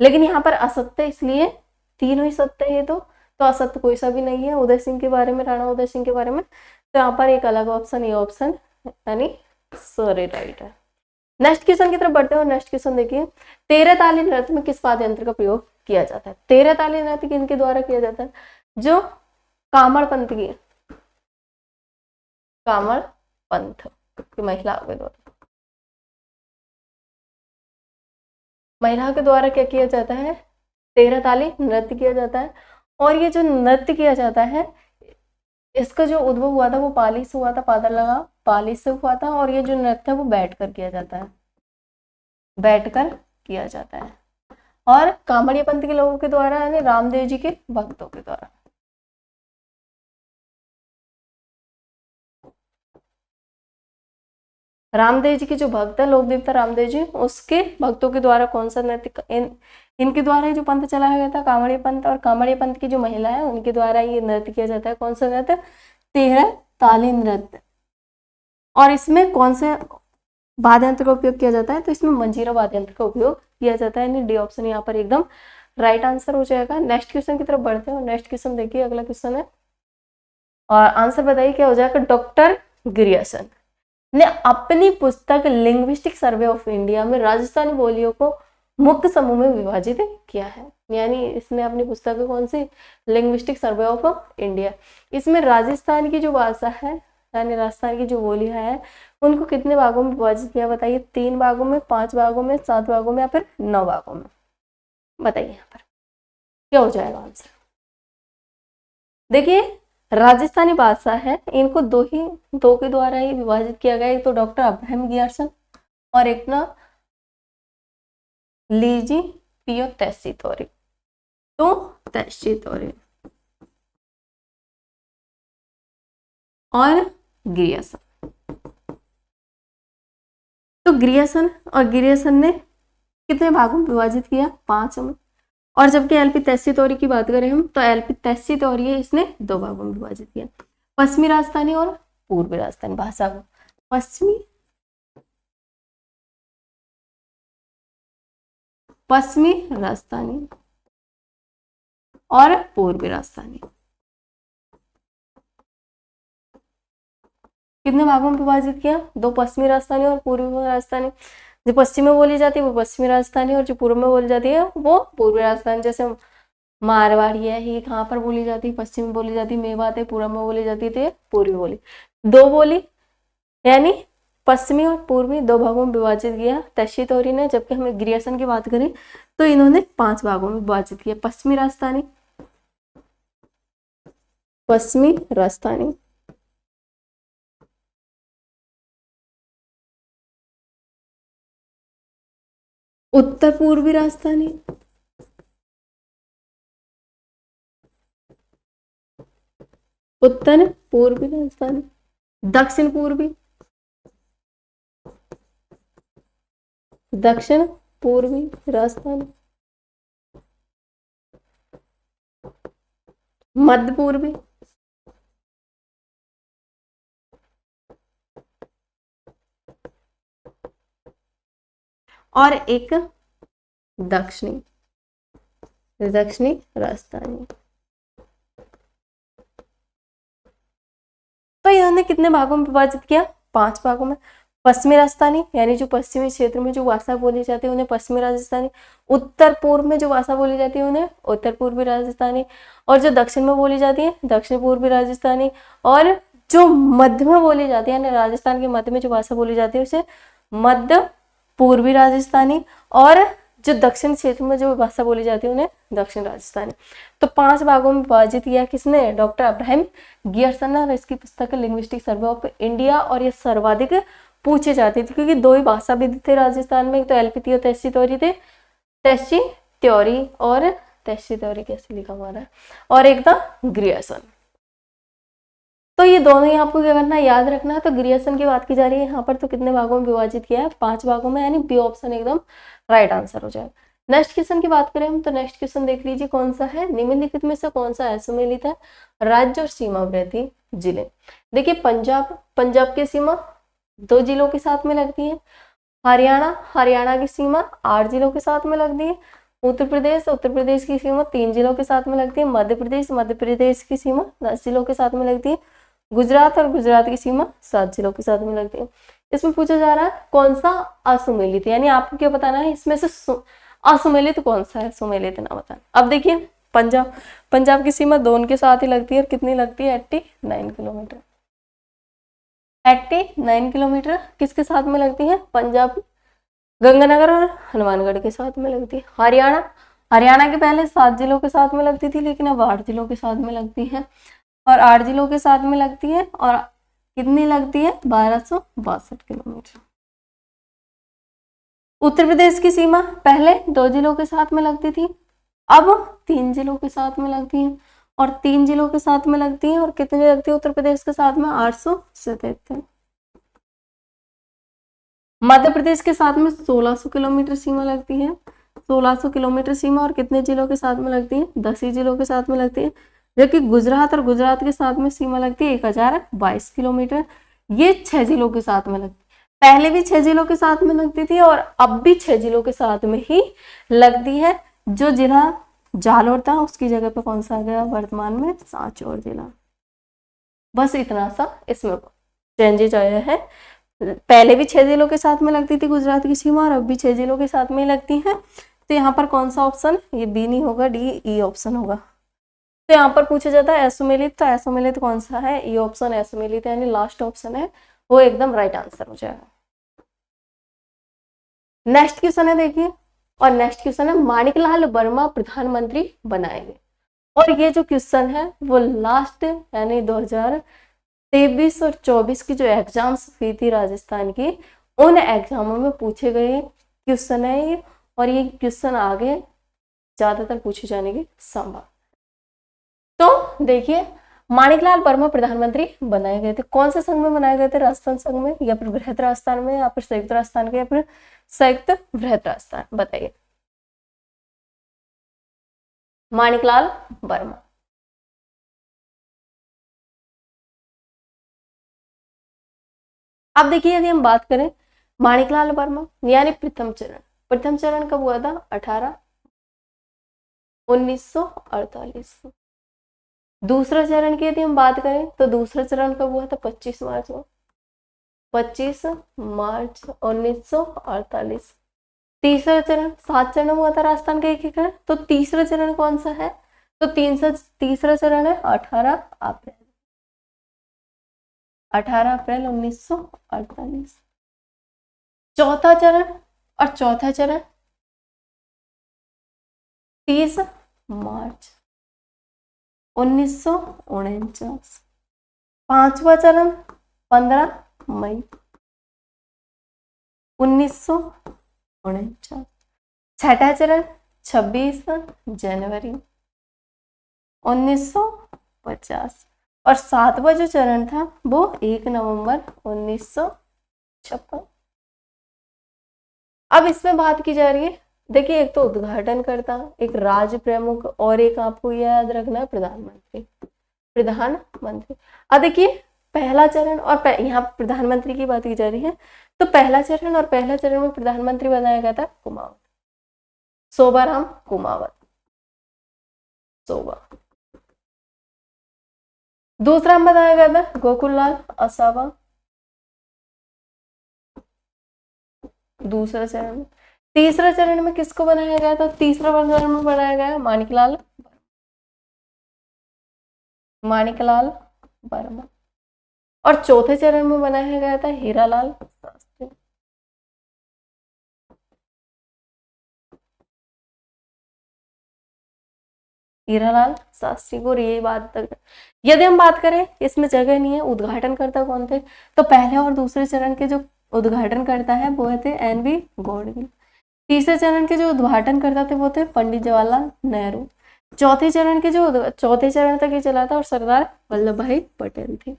लेकिन यहाँ पर असत्य, इसलिए तीनों ही सत्य है। तो असत्य कोई सा भी नहीं है उदय सिंह के बारे में, राणा उदय सिंह के बारे में। तो यहाँ पर एक अलग ऑप्शन, ये ऑप्शन यानी सारे राइट है। नेक्स्ट क्वेश्चन की तरफ बढ़ते हैं। नेक्स्ट क्वेश्चन देखिए, 13 ताली नृत्य में किस वाद्य यंत्र का प्रयोग किया जाता है। 13 ताली नृत्य किनके द्वारा किया जाता है, जो कामड़ पंथ की, कामड़ पंथ की महिलाओं के द्वारा क्या किया जाता है, 13 ताली नृत्य किया जाता है। और ये जो नृत्य किया जाता है, इसका जो उद्भव हुआ था वो पाली से हुआ था, पादर लगा पाली से हुआ था। और ये जो नृत्य है वो बैठकर किया जाता है, बैठकर किया जाता है। और कामड़िया पंथ के लोगों के द्वारा, यानी रामदेव जी के भक्तों के द्वारा। रामदेव जी के जो भक्त है, लोक देवता रामदेव जी, उसके भक्तों के द्वारा कौन सा नृत्य, इनके द्वारा जो पंथ चलाया गया था कामड़िया पंथ। और कामड़िया पंथ की जो महिला है उनके द्वारा ये नृत्य किया जाता है। कौन सा नृत्य, 13 ताली नृत्य। और इसमें कौन से वाद्य यंत्र का उपयोग किया जाता है, तो इसमें मंजीरा वाद्य यंत्र का उपयोग किया जाता है, यानी डी ऑप्शन यहाँ पर एकदम राइट आंसर हो जाएगा। नेक्स्ट क्वेश्चन की तरफ बढ़ते हैं। नेक्स्ट क्वेश्चन देखिए, अगला क्वेश्चन है और आंसर बताइए क्या हो जाएगा। डॉक्टर ग्रियर्सन ने अपनी पुस्तक लिंग्विस्टिक सर्वे ऑफ इंडिया में राजस्थानी बोलियों को मुख्य समूह में विभाजित किया है। यानी इसने अपनी पुस्तक कौन सी, लिंग्विस्टिक सर्वे ऑफ इंडिया। इसमें राजस्थान की जो भाषा है, यानी राजस्थान की जो बोलियां है, उनको कितने भागों में विभाजित किया बताइए। 3 भागों में, 5 भागों में, 7 भागों में, या फिर 9 भागों में, बताइए यहाँ पर क्या हो जाएगा आंसर। देखिए राजस्थानी भाषा है, इनको दो के द्वारा ही विभाजित किया गया। एक तो डॉक्टर अब्राहम गियर्सन और एक ना लीजी पियो तेस्सीतोरे। तो तेस्सीतोरे और ग्रियर्सन। तो ग्रियर्सन ने कितने भागों में विभाजित किया, 5 में। और जबकि एलपी तेस्सीतोरे की बात करें हम, तो एलपी तेस्सीतोरे इसने 2 भागों में विभाजित किया, पश्चिमी राजस्थानी और पूर्वी राजस्थानी भाषा को। पश्चिमी राजस्थानी और पूर्वी राजस्थानी कितने भागों में विभाजित किया, 2 पश्चिमी राजस्थानी और पूर्वी राजस्थानी। जो पश्चिम में बोली जाती है वो पश्चिमी राजस्थानी, और जो पूर्व में बोली जाती है वो पूर्वी राजस्थानी। जैसे मारवाड़ी है, ये कहाँ पर बोली जाती है, पश्चिम में बोली जाती है। मेवात है, पूर्व में बोली जाती है, पूर्वी बोली। दो बोली यानी पश्चिमी और पूर्वी दो भागों में विभाजित किया तक्षशितौरी ने। जबकि हमें ग्रियर्सन की बात करें तो इन्होंने 5 भागों में विभाजित किया। पश्चिमी राजस्थानी, पश्चिमी राजस्थानी, उत्तर पूर्वी राजस्थानी, उत्तर पूर्वी राजस्थानी, दक्षिण पूर्वी, दक्षिण पूर्वी राजस्थानी, मध्य पूर्वी, और एक दक्षिणी, दक्षिणी राजस्थानी। तो इन्होंने कितने भागों में विभाजित किया? 5 भागों में। पश्चिमी राजस्थानी यानी जो पश्चिमी क्षेत्र में जो भाषा बोली जाती है उन्हें पश्चिमी राजस्थानी, उत्तर पूर्व में जो भाषा बोली जाती है उन्हें उत्तर पूर्वी राजस्थानी, और जो दक्षिण में बोली जाती है दक्षिण पूर्वी राजस्थानी, और जो मध्य में बोली जाती है यानी राजस्थान के मध्य में जो भाषा बोली जाती है उसे मध्य पूर्वी राजस्थानी, और जो दक्षिण क्षेत्र में जो भाषा बोली जाती है उन्हें दक्षिण राजस्थानी। तो 5 भागों में विभाजित किया किसने? डॉक्टर अब्राहम गियर्सन ने। और इसकी पुस्तक है लिंग्विस्टिक सर्वे ऑफ इंडिया, और ये सर्वाधिक पूछे जाते थे क्योंकि 2 ही भाषा विद थे राजस्थान में, एक तो एलपीटी और तक्षशितौरी थे, तक्षशितौरी और तक्षशितौरी कैसे लिखा हुआ है, और एक था ग्रियर्सन। तो ये दोनों ही आपको क्या करना है? याद रखना है। तो ग्रियर्सन की बात की जा रही है यहाँ पर, तो कितने भागों में विभाजित किया है? 5 भागों में, यानी बी ऑप्शन एकदम राइट आंसर हो जाएगा। नेक्स्ट क्वेश्चन की बात करें हम, तो नेक्स्ट क्वेश्चन देख लीजिए कौन सा है, निम्नलिखित में से कौन सा असुमेलित है? राज्य और सीमावर्ती जिले। देखिए पंजाब की सीमा 2 जिलों के साथ में लगती है। हरियाणा की सीमा 8 जिलों के साथ में लगती है। उत्तर प्रदेश की सीमा 3 जिलों के साथ में लगती है। मध्य प्रदेश की सीमा 10 जिलों के साथ में लगती है। गुजरात की सीमा 7 जिलों के साथ में लगती है। इसमें पूछा जा रहा है कौन सा असुमेलित है, यानी आपको क्या बताना है इसमें से असुमेलित कौन सा है, सुमेलित ना बताना। अब देखिए पंजाब की सीमा 2 के साथ ही लगती है, और कितनी लगती है? 89 किलोमीटर। 89 किलोमीटर किसके साथ में लगती है? पंजाब, गंगानगर और हनुमानगढ़ के साथ में लगती है। हरियाणा के पहले 7 जिलों के साथ में लगती थी, लेकिन अब 8 जिलों के साथ में लगती है, और 8 जिलों के साथ में लगती है, और कितनी लगती है? 1262 किलोमीटर। उत्तर प्रदेश की सीमा पहले 2 जिलों के साथ में लगती थी, अब 3 जिलों के साथ में लगती है, और 3 जिलों के साथ में लगती है, और कितनी लगती है उत्तर प्रदेश के साथ में? 877। मध्य प्रदेश के साथ में 1600 किलोमीटर सीमा लगती है, 1600 किलोमीटर सीमा, और कितने जिलों के साथ में लगती है? 10 ही जिलों के साथ में लगती है। जबकि गुजरात के साथ में सीमा लगती है 1022 किलोमीटर, ये 6 जिलों के साथ में लगती है। पहले भी 6 जिलों के साथ में लगती थी, और अब भी 6 जिलों के साथ में ही लगती है। जो जिला जालोर था उसकी जगह पे कौन सा आ गया वर्तमान में? सांचौर जिला। बस इतना सा इसमें चेंजेज आया है। पहले भी 6 जिलों के साथ में लगती थी गुजरात की सीमा, और अब भी 6 जिलों के साथ में ही लगती है। तो यहाँ पर कौन सा ऑप्शन? ये बी नहीं होगा, डी ई ऑप्शन होगा। तो यहाँ पर पूछा जाता है असुमेलित, तो असुमेलित कौन सा है? ई ऑप्शन असुमेलित है, यानी लास्ट ऑप्शन है वो एकदम राइट आंसर हो जाएगा। नेक्स्ट क्वेश्चन है देखिए, और नेक्स्ट क्वेश्चन है माणिकलाल वर्मा प्रधानमंत्री बनाए गए। और ये जो क्वेश्चन है वो लास्ट यानी 2023 और 24 की जो एग्जाम्स हुई थी राजस्थान की, उन एग्जामों में पूछे गए क्वेश्चन है ये, और ये क्वेश्चन आगे ज्यादातर पूछे जाने की संभावना। तो देखिए माणिकलाल वर्मा प्रधानमंत्री बनाए गए थे, कौन से संघ में बनाए गए थे? राजस्थान संघ में, या फिर बृहत राजस्थान में, या फिर संयुक्त राजस्थान के, या फिर संयुक्त बृहत राजस्थान? बताइए। माणिकलाल वर्मा। अब देखिए यदि हम बात करें माणिकलाल वर्मा यानी प्रथम चरण कब हुआ था? 1948। दूसरा चरण की यदि हम बात करें तो दूसरा चरण कब हुआ था? 25 मार्च को। 25 मार्च 1948। तीसरा चरण, 7 चरणों में हुआ था राजस्थान का एकीकरण, तो तीसरा चरण कौन सा है? तो तीसरा चरण है 18 अप्रैल 1948। चौथा चरण, और चौथा चरण 30 मार्च 1949। पांचवा चरण 15 मई 1949। छठा चरण 26 जनवरी 1950। और सातवां जो चरण था वो 1 नवंबर 1956। अब इसमें बात की जा रही है, देखिए एक तो उद्घाटन करता, एक राज्य प्रमुख, और एक आपको याद रखना है प्रधानमंत्री। अब देखिए पहला चरण और यहाँ प्रधानमंत्री की बात की जा रही है, तो पहला चरण में प्रधानमंत्री बनाया गया था कुमावत, शोभाराम कुमावत, शोभा। दूसरा बताया गया था गोकुललाल असावा, दूसरा चरण। तीसरा चरण में किसको बनाया गया था? तीसरा चरण में बनाया गया माणिकलाल वर्मा। और चौथे चरण में बनाया गया था हीरालाल शास्त्री। हीरालाल शास्त्री को ये बात तक। यदि हम बात करें इसमें जगह नहीं है, उद्घाटन करता कौन थे? तो पहले और दूसरे चरण के जो उद्घाटन करता है वो थे एन.वी. गॉडगिल। तीसरे चरण के जो उद्घाटन करता थे वो थे पंडित जवाहरलाल नेहरू। चौथे चरण तक ये चला था और सरदार वल्लभ भाई पटेल थे।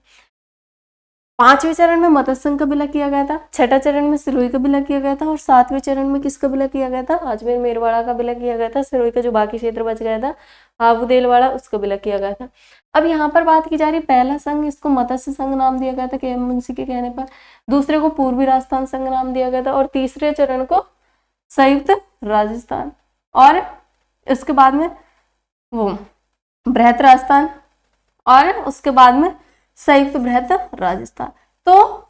पांचवें चरण में मत्स्य संघ का विलय किया गया था, छठा चरण में सिरोही का विलय किया गया था, और सातवें चरण में किसका विलय किया गया था? अजमेर मेरवाड़ा का विलय किया गया था। सिरोही का जो बाकी क्षेत्र बच गया था हाबुदेलवाड़ा, उसका विलय किया गया था। अब यहाँ पर बात की जा रही, पहला संघ इसको मत्स्य संघ नाम दिया गया था के.एम. मुंशी के कहने पर, दूसरे को पूर्वी राजस्थान संघ नाम दिया गया था, और तीसरे चरण को संयुक्त राजस्थान, और इसके बाद में वो बृहत राजस्थान, और उसके बाद में संयुक्त बृहत राजस्थान। तो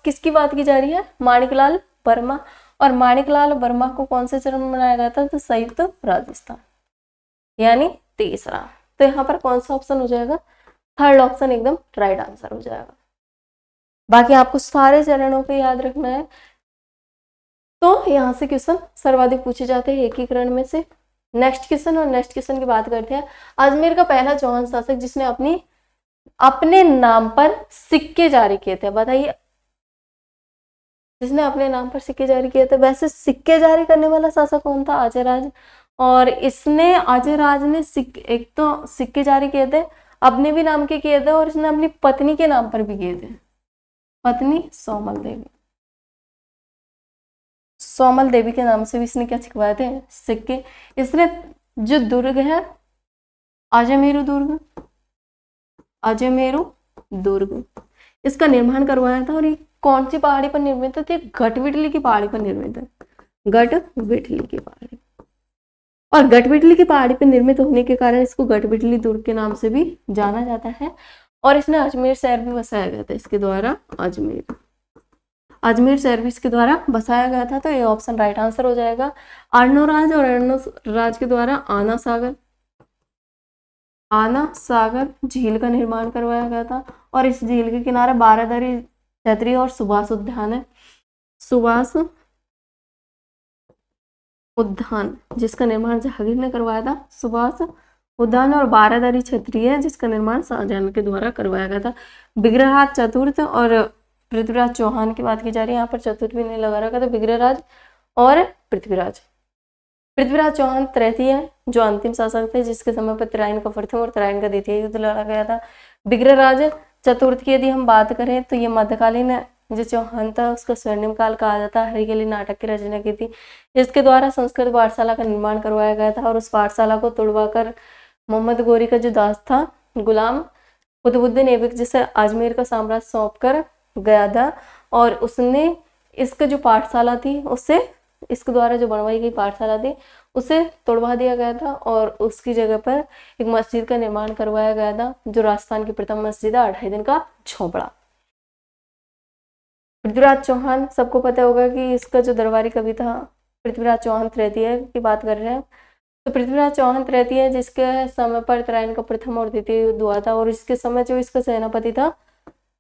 किसकी बात की जा रही है? माणिकलाल वर्मा। और माणिकलाल वर्मा को कौन से चरण में बनाया गया था? तो संयुक्त राजस्थान, यानी तीसरा। तो यहाँ पर कौन सा ऑप्शन हो जाएगा? थर्ड ऑप्शन एकदम राइट आंसर हो जाएगा। बाकी आपको सारे चरणों को याद रखना है। तो यहाँ से क्वेश्चन सर्वाधिक पूछे जाते हैं एकीकरण में से। नेक्स्ट क्वेश्चन की बात करते हैं। अजमेर का पहला चौहान शासक जिसने अपने नाम पर सिक्के जारी किए थे, बताइए, जिसने अपने नाम पर सिक्के जारी किए थे। वैसे सिक्के जारी करने वाला शासक कौन था? अजयराज। और अजयराज ने एक तो सिक्के जारी किए थे, अपने भी नाम के किए थे, और इसने अपनी पत्नी के नाम पर भी किए थे, पत्नी सोमल देवी के नाम से भी इसने क्या छिपवाए थे? सिक्के। इसने जो दुर्ग है अजमेरू दुर्ग, इसका निर्माण करवाया था। और ये कौन सी पहाड़ी पर निर्मित है? गढ़विटली की पहाड़ी पर निर्मित है, गढ़विटली की पहाड़ी। और गढ़विटली की पहाड़ी पर निर्मित होने के कारण इसको गढ़विटली दुर्ग के नाम से भी जाना जाता है। और इसने अजमेर शहर भी बसाया गया था इसके द्वारा, अजमेर शहर भी इसके द्वारा बसाया गया था। तो ये ऑप्शन राइट आंसर हो जाएगा। अर्णोराज और अर्णोराज के द्वारा आना सागर झील का निर्माण करवाया गया था। और इस झील के किनारे बारादरी छतरी और सुभाष उद्यान है, सुभाष उद्यान जिसका निर्माण जहांगीर ने करवाया था। सुभाष उद्यान और बारादरी छतरी है जिसका निर्माण शाहजहां के द्वारा करवाया गया था। विग्रहराज चतुर्थ और पृथ्वीराज चौहान की बात की जा रही है, यहाँ पर चतुर्थ भी नहीं लगा रखा था। विग्रहराज और पृथ्वीराज चौहान तृतीय है जो अंतिम शासक थे, जिसके समय पर तराइन का प्रथम और तराइन का द्वितीय युद्ध लड़ा गया था। विग्रहराज चतुर्थ की यदि हम बात करें तो ये मध्यकालीन जो चौहान था उसका स्वर्णिम काल कहा जाता है। हरिकेली नाटक की रचना की थी, जिसके द्वारा संस्कृत पाठशाला का निर्माण करवाया गया था। और उस पाठशाला को तोड़वाकर मोहम्मद गोरी का जो दास था गुलाम कुतुबुद्दीन ऐबक जिसे अजमेर का साम्राज्य सौंप कर गया था, और उसने इसका जो पाठशाला थी उससे, इसके द्वारा जो बनवाई गई पाठशाला थी उसे तोड़वा दिया गया था, और उसकी जगह पर एक मस्जिद का निर्माण करवाया गया था जो राजस्थान की प्रथम मस्जिद है 2.5 दिन का झोपड़ा। पृथ्वीराज चौहान, सबको पता होगा कि इसका जो दरबारी कवि था पृथ्वीराज चौहान तृतीय की बात कर रहे हैं। तो पृथ्वीराज चौहान तृतीय जिसके समय पर उत्तरायण का प्रथम और द्वितीय युद्ध हुआ था, और इसके समय जो इसका सेनापति था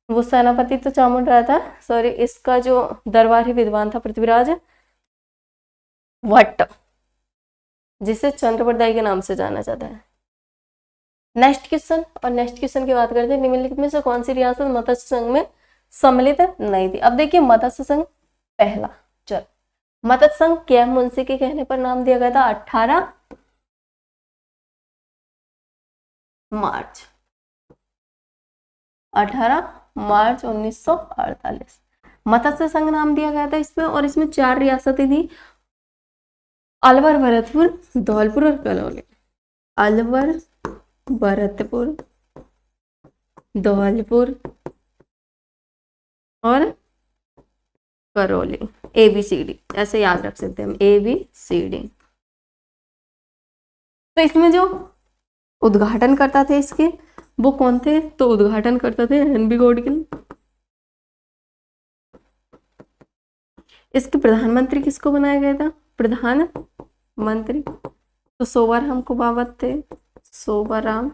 वो सेनापति तो चामुंड रहा था, सॉरी, इसका जो दरबारी विद्वान था पृथ्वीराज भट्ट, जिसे चंद्रवरदाई के नाम से जाना जाता है। नेक्स्ट क्वेश्चन, और नेक्स्ट क्वेश्चन की बात करते हैं, निम्नलिखित में से कौन सी रियासत मत्स्य संघ में सम्मिलित नहीं थी। अब देखिए मत्स्य संघ पहला, चल मत्स्य संघ के मुंशी के कहने पर नाम दिया गया था 18 मार्च 1948 मत्स्य संघ नाम दिया गया था इसमें। और इसमें 4 रियासतें थी, अलवर, भरतपुर, धौलपुर और करौली। अलवर, भरतपुर, धौलपुर और करौली, ABCD ऐसे याद रख सकते हैं हम, ABCD। तो इसमें जो उद्घाटन करता थे इसके वो कौन थे, तो उद्घाटन करता थे NB गॉडगिल। इसके प्रधानमंत्री किसको बनाया गया था, प्रधानमंत्री तो सोबाराम कुमावत थे, सोबाराम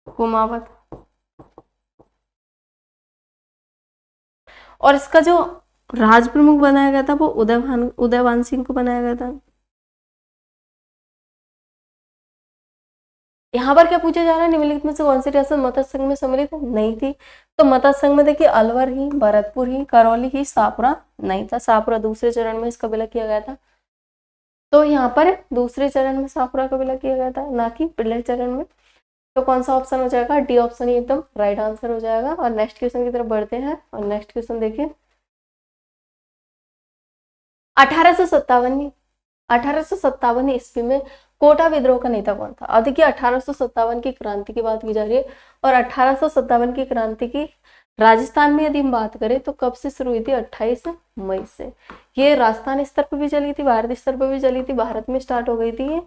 कुमावत। और इसका जो राज प्रमुख बनाया गया था वो उदयभान सिंह को बनाया गया था। यहाँ पर क्या पूछा जा रहा है, निम्नलिखित में से कौन सी रियासत मत्स्य संघ में सम्मिलित नहीं थी। तो मत्स्य संघ में देखिए अलवर ही, भरतपुर ही, करौली ही, शाहपुरा नहीं था। शाहपुरा दूसरे चरण में इसका विलय किया गया था, तो यहाँ पर दूसरे चरण में शाहपुरा का विलय किया गया था, ना कि पहले चरण में। तो कौन सा ऑप्शन हो जाएगा, डी ऑप्शन ही एकदम राइट आंसर हो जाएगा। और नेक्स्ट क्वेश्चन की तरफ बढ़ते हैं, और नेक्स्ट क्वेश्चन देखिए 1857 ईस्वी में कोटा विद्रोह का नेता कौन था। अब देखिए 1857 की क्रांति की बात की जा रही है, और 1857 की क्रांति की राजस्थान में यदि हम बात करें तो कब से शुरू हुई थी, 28 मई से। ये राजस्थान स्तर पर भी चली थी, भारत स्तर पर भी चली थी। भारत में स्टार्ट हो गई थी ये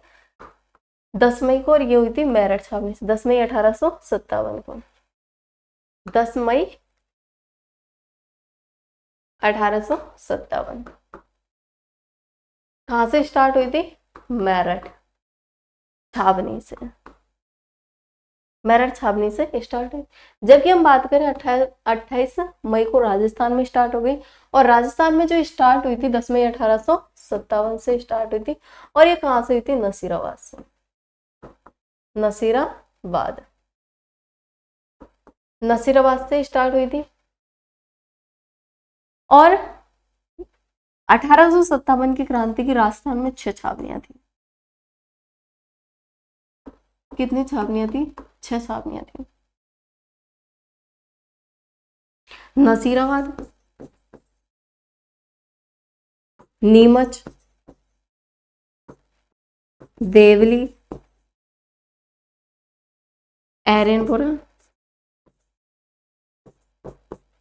10 मई को, और ये हुई थी मेरठ छावनी से 10 मई 1857 को। 10 मई 1857 कहाँ से स्टार्ट हुई थी, मेरठ छावनी से, मेरठ छावनी से स्टार्ट हुई। जबकि हम बात करें 28 मई को राजस्थान में स्टार्ट हो गई, और राजस्थान में जो स्टार्ट हुई थी 10 मई 1857 से स्टार्ट हुई थी। और ये कहाँ से हुई थी, नसीराबाद से, नसीराबाद से स्टार्ट हुई थी। और 1857 की क्रांति की राजस्थान में 6 छावनियां थी। कितनी छावनियां थी, 6 छावनियां थी। नसीराबाद, नीमच, देवली, एरनपुरा,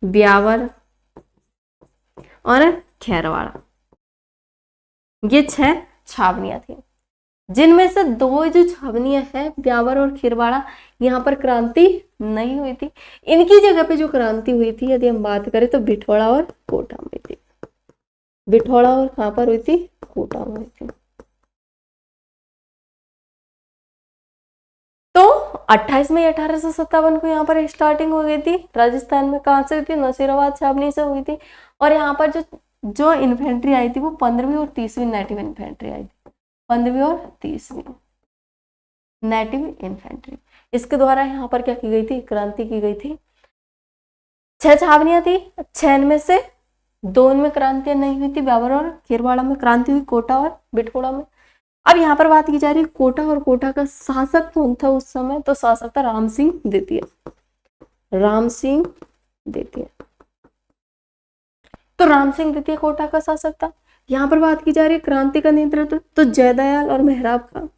ब्यावर और खैरवाड़ा, ये 6 छावनियां थी, जिनमें से 2 जो छावनियां हैं ब्यावर और खैरवाड़ा, यहाँ पर क्रांति नहीं हुई थी। इनकी जगह पे जो क्रांति हुई थी यदि हम बात करें तो बिठौड़ा और कोटा में हुई थी। बिठौड़ा और कहाँ पर हुई थी, कोटा में हुई थी। तो 28 मई 1857 को यहाँ पर स्टार्टिंग हो गई थी। राजस्थान में कहाँ से हुई थी, नसीराबाद छावनी से हुई थी। और यहाँ पर जो इन्फेंट्री आई थी वो 15वीं और 30वीं नेटिव इन्फेंट्री आई थी, 15वीं और 30वीं नेटिव इन्फेंट्री। इसके द्वारा यहाँ पर क्या की गई थी, क्रांति की गई थी। 6 छावनियां थी, 6 में से 2 में क्रांति नहीं हुई थी, ब्यावर और खैरवाड़ा में क्रांति हुई, कोटा और बिठौड़ा में। अब यहाँ पर बात की जा रही है कोटा, और कोटा का शासक कौन था उस समय, तो शासक था राम सिंह द्वितीय, राम सिंह द्वितीय। तो राम सिंह द्वितीय कोटा का शासक था। यहाँ पर बात की जा रही है क्रांति का नेतृत्व तो जयदयाल और मेहराब का,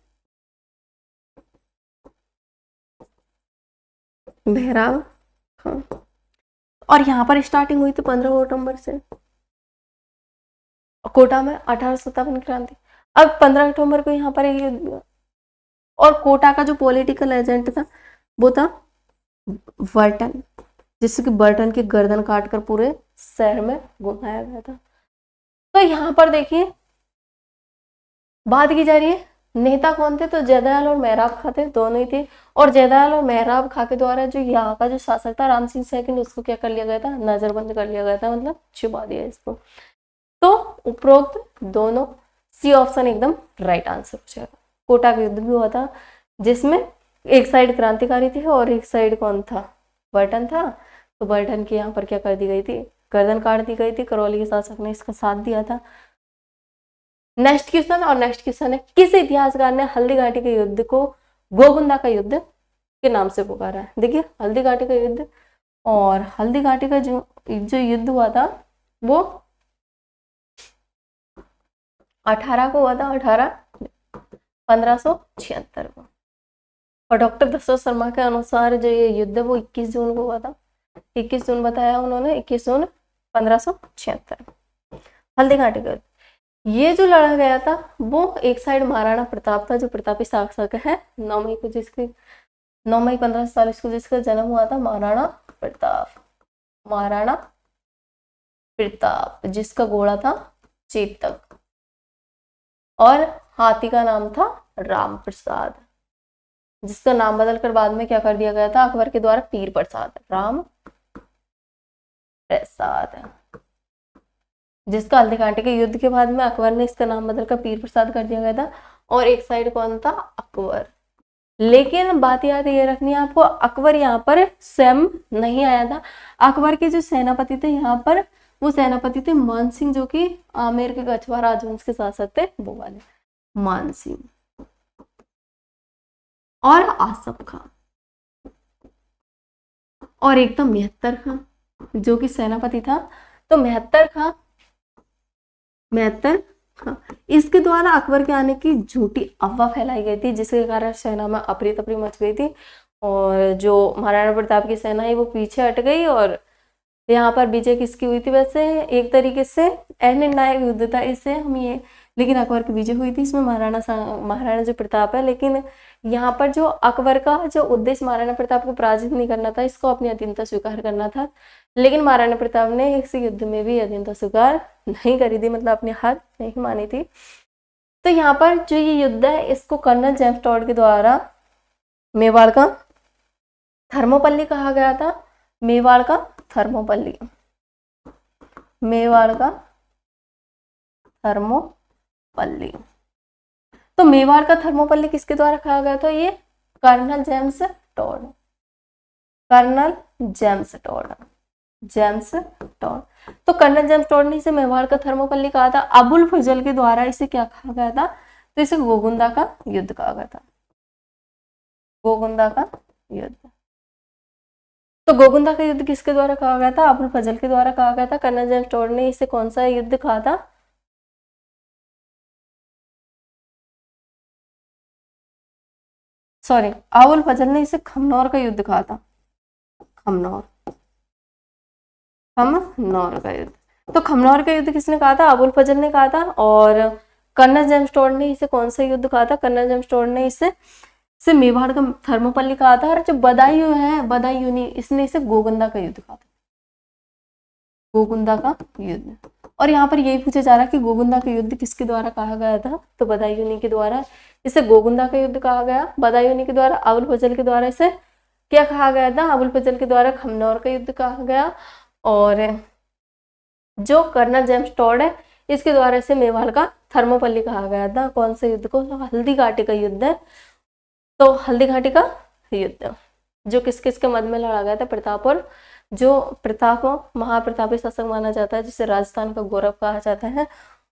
मेहराब खां। और यहाँ पर स्टार्टिंग हुई थी 15 अक्टूबर से, कोटा में 1857 की क्रांति। अब 15 अक्टूबर को यहाँ पर ये, और कोटा का जो पॉलिटिकल एजेंट था वो था वर्टन, जिससे कि बर्टन की गर्दन काटकर पूरे शहर में घुमाया गया था। तो यहाँ पर देखिए बात की जा रही है नेता कौन थे, तो जयदयाल और मेहराब खां थे, दोनों ही थे। और जयदयाल और मेहराब खां के द्वारा जो यहाँ का जो शासक था राम सिंह सेकंड, उसको क्या कर लिया गया था, नजरबंद कर लिया गया था, मतलब छुपा दिया इसको। तो उपरोक्त दोनों, सी ऑप्शन एकदम राइट आंसर हो जाएगा। कोटा का युद्ध भी हुआ था जिसमें एक साइड क्रांतिकारी थे और एक साइड कौन था, बर्टन था। तो बर्टन की यहाँ पर क्या कर दी गई थी, गर्दन काट दी गई थी। करौली के शासक ने इसका साथ दिया था। नेक्स्ट क्वेश्चन, और नेक्स्ट क्वेश्चन है किस इतिहासकार ने हल्दी घाटी के युद्ध को गोगुंदा का युद्ध के नाम से पुकारा है। देखिए हल्दी घाटी का युद्ध, और हल्दी घाटी का जो युद्ध हुआ था वो 18 को हुआ था, 1576 को। और डॉक्टर दशरथ शर्मा के अनुसार जो ये युद्ध है वो 21 जून को हुआ था। 21 जून बताया उन्होंने, 21 जून 1576। हल्दी घाटी का युद्ध ये जो लड़ा गया था वो एक साइड महाराणा प्रताप था, जो प्रतापी शासक है। 9 मई 1540 को जिसका जन्म हुआ था, महाराणा प्रताप जिसका घोड़ा था चेतक, और हाथी का नाम था राम प्रसाद, जिसका नाम बदलकर बाद में क्या कर दिया गया था अकबर के द्वारा, पीर प्रसाद, राम प्रसाद, जिसका हल्दी घाटी के युद्ध के बाद में अकबर ने इसका नाम बदलकर पीर प्रसाद कर दिया गया था। और एक साइड कौन था, अकबर। लेकिन बात याद ये रखनी है आपको, अकबर यहाँ पर स्वयं नहीं आया था। अकबर के जो सेनापति थे यहाँ पर, वो सेनापति थे मान सिंह, जो कि आमेर के गछवा राजवंश के शासक थे, वो वाले मान सिंह। और आसफ खां, और एक तो मेहतर खां जो कि सेनापति था। तो मेहतर खां इसके द्वारा अकबर के आने की झूठी अफवाह फैलाई गई थी, जिसके कारण सेना में अफरी तफरी मच गई थी। और जो महाराणा प्रताप की सेना है वो पीछे हट गई, और यहाँ पर विजय किसकी हुई थी, वैसे एक तरीके से निर्णायक युद्ध था इससे हम ये, लेकिन अकबर की विजय हुई थी। इसमें महाराणा जो प्रताप है, लेकिन यहाँ पर जो अकबर का जो उद्देश्य महाराणा प्रताप को पराजित नहीं करना था, इसको अपनी अधीनता स्वीकार करना था। लेकिन महाराणा प्रताप ने इस युद्ध में भी अधीनता स्वीकार नहीं करी थी, मतलब अपनी हार नहीं मानी थी। तो यहाँ पर जो ये युद्ध है इसको कर्नल जेम्स टॉड के द्वारा मेवाड़ का थर्मोपल्ली कहा गया था। मेवाड़ का थर्मोपल्ली, तो मेवाड़ का थर्मोपल्ली किसके द्वारा कहा गया था, ये कर्नल जेम्स टॉड। तो कर्नल जेम्स टॉड ने इसे मेवाड़ का थर्मोपल्ली कहा था। अबुल फजल के द्वारा इसे क्या कहा गया था, तो इसे गोगुंदा का युद्ध कहा गया था, गोगुंदा का युद्ध। तो गोगुंदा का युद्ध किसके द्वारा कहा गया था, अबुल फजल के द्वारा कहा गया था। कर्नल जेम्स टॉड ने इसे कौन सा युद्ध कहा था, अबुल फजल ने इसे खमनौर का युद्ध कहा था, खमनौर का युद्ध। तो खमनौर का युद्ध किसने कहा था, अबुल फजल ने कहा था। और कर्नल जेम्स टॉड ने इसे कौन सा युद्ध कहा था, कर्नल जेम्स टॉड ने इसे मेवाड़ का थर्मोपल्ली कहा था। और जो बदायूं है, बदायूं इसने इसे गोगुंदा का युद्ध कहा था, गोगुंदा का युद्ध। और यहाँ पर यही पूछा जा रहा है कि गोगुंदा का युद्ध किसके द्वारा कहा गया था, तो बदायूं के द्वारा इसे गोगुंदा का युद्ध कहा गया। बदायूं के द्वारा अबुल फजल के द्वारा इसे क्या कहा गया था, अबुल फजल के द्वारा खमनौर का युद्ध कहा गया। और जो कर्नल जेम्स टॉड है इसके द्वारा इसे मेवाड़ का थर्मोपल्ली कहा गया था। कौन से युद्ध को, तो हल्दी घाटी का युद्ध है। तो हल्दी घाटी का युद्ध जो किस किस के मध्य में लड़ा गया था, प्रताप, और जो प्रताप महाप्रतापी शासक माना जाता है, जिसे राजस्थान का गौरव कहा जाता है।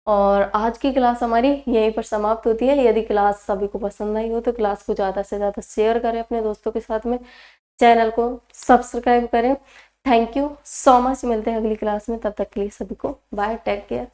और आज की क्लास हमारी यहीं पर समाप्त होती है। यदि क्लास सभी को पसंद आई हो तो क्लास को ज़्यादा से ज़्यादा शेयर करें अपने दोस्तों के साथ में, चैनल को सब्सक्राइब करें। थैंक यू सो मच, मिलते हैं अगली क्लास में, तब तक के लिए सभी को बाय, टेक केयर।